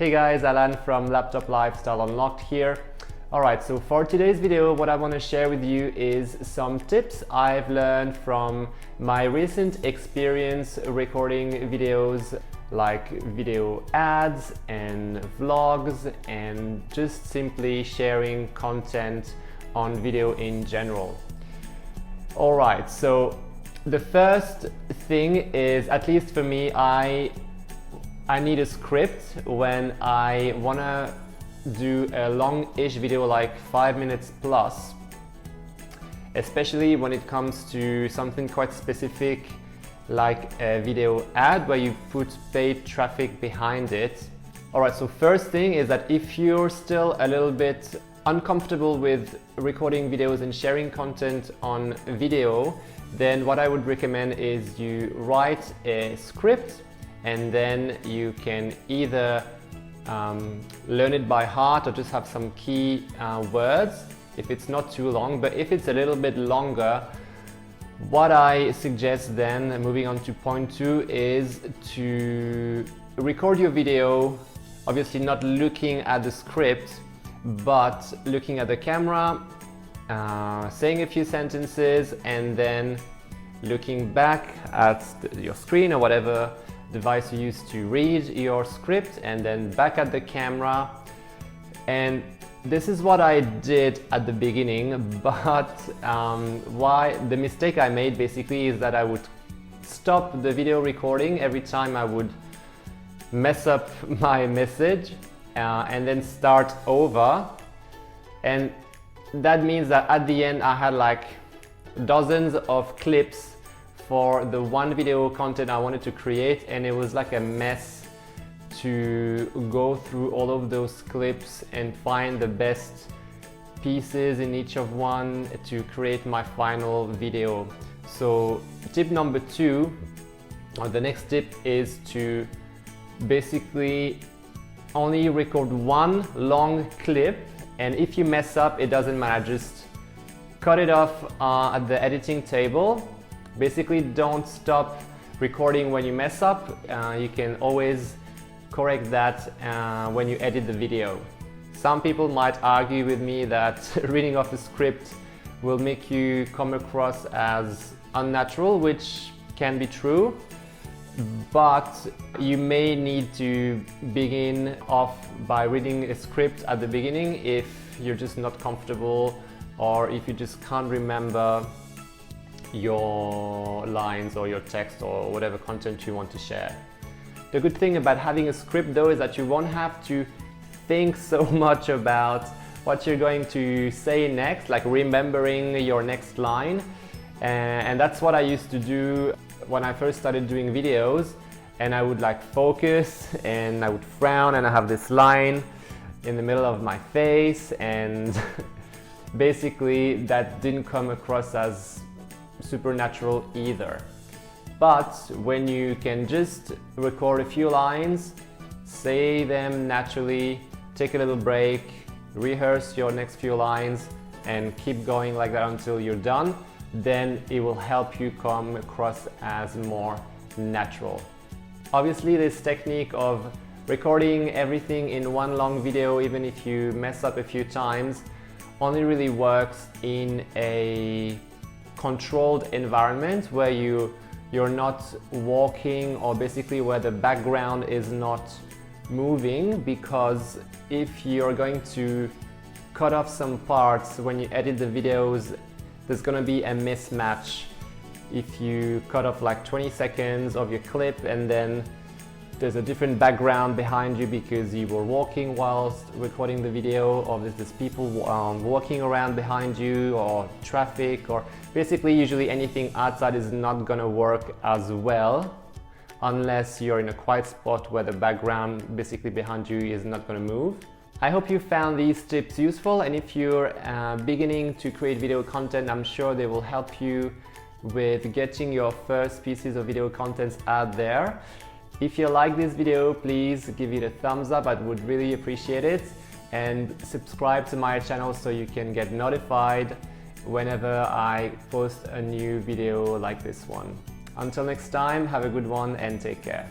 Hey guys, Alan from Laptop Lifestyle Unlocked here. Alright, so for today's video, what I want to share with you is some tips I've learned from my recent experience recording videos like video ads and vlogs and just simply sharing content on video in general. Alright, so the first thing is, at least for me, I need a script when I wanna do a long-ish video like 5 minutes plus, especially when it comes to something quite specific like a video ad where you put paid traffic behind it. Alright, so first thing is that if you're still a little bit uncomfortable with recording videos and sharing content on video, then what I would recommend is you write a script and then you can either learn it by heart or just have some key words if it's not too long. But if it's a little bit longer, what I suggest then, moving on to point 2, is to record your video, obviously not looking at the script but looking at the camera, saying a few sentences and then looking back at your screen or whatever device you use to read your script, and then back at the camera. And this is what I did at the beginning, but why the mistake I made basically is that I would stop the video recording every time I would mess up my message and then start over, and that means that at the end I had like dozens of clips for the one video content I wanted to create, and it was like a mess to go through all of those clips and find the best pieces in each of one to create my final video. So tip number 2, or the next tip, is to basically only record one long clip, and if you mess up, it doesn't matter, just cut it off at the editing table. Basically, don't stop recording when you mess up. You can always correct that when you edit the video. Some people might argue with me that reading off a script will make you come across as unnatural, which can be true, but you may need to begin off by reading a script at the beginning if you're just not comfortable or if you just can't remember your lines or your text or whatever content you want to share. The good thing about having a script though is that you won't have to think so much about what you're going to say next, like remembering your next line. And that's what I used to do when I first started doing videos, and I would like focus and I would frown and I have this line in the middle of my face, and basically that didn't come across as supernatural either. But when you can just record a few lines, say them naturally, take a little break, rehearse your next few lines and keep going like that until you're done, then it will help you come across as more natural. Obviously, this technique of recording everything in one long video, even if you mess up a few times, only really works in a controlled environment where you're not walking, or basically where the background is not moving, because if you're going to cut off some parts when you edit the videos, there's going to be a mismatch. If you cut off like 20 seconds of your clip and then there's a different background behind you because you were walking whilst recording the video, or there's people walking around behind you, or traffic, or basically usually anything outside is not gonna work as well unless you're in a quiet spot where the background basically behind you is not gonna move. I hope you found these tips useful, and if you're beginning to create video content, I'm sure they will help you with getting your first pieces of video content out there. If you like this video, please give it a thumbs up, I would really appreciate it, and subscribe to my channel so you can get notified whenever I post a new video like this one. Until next time, have a good one and take care.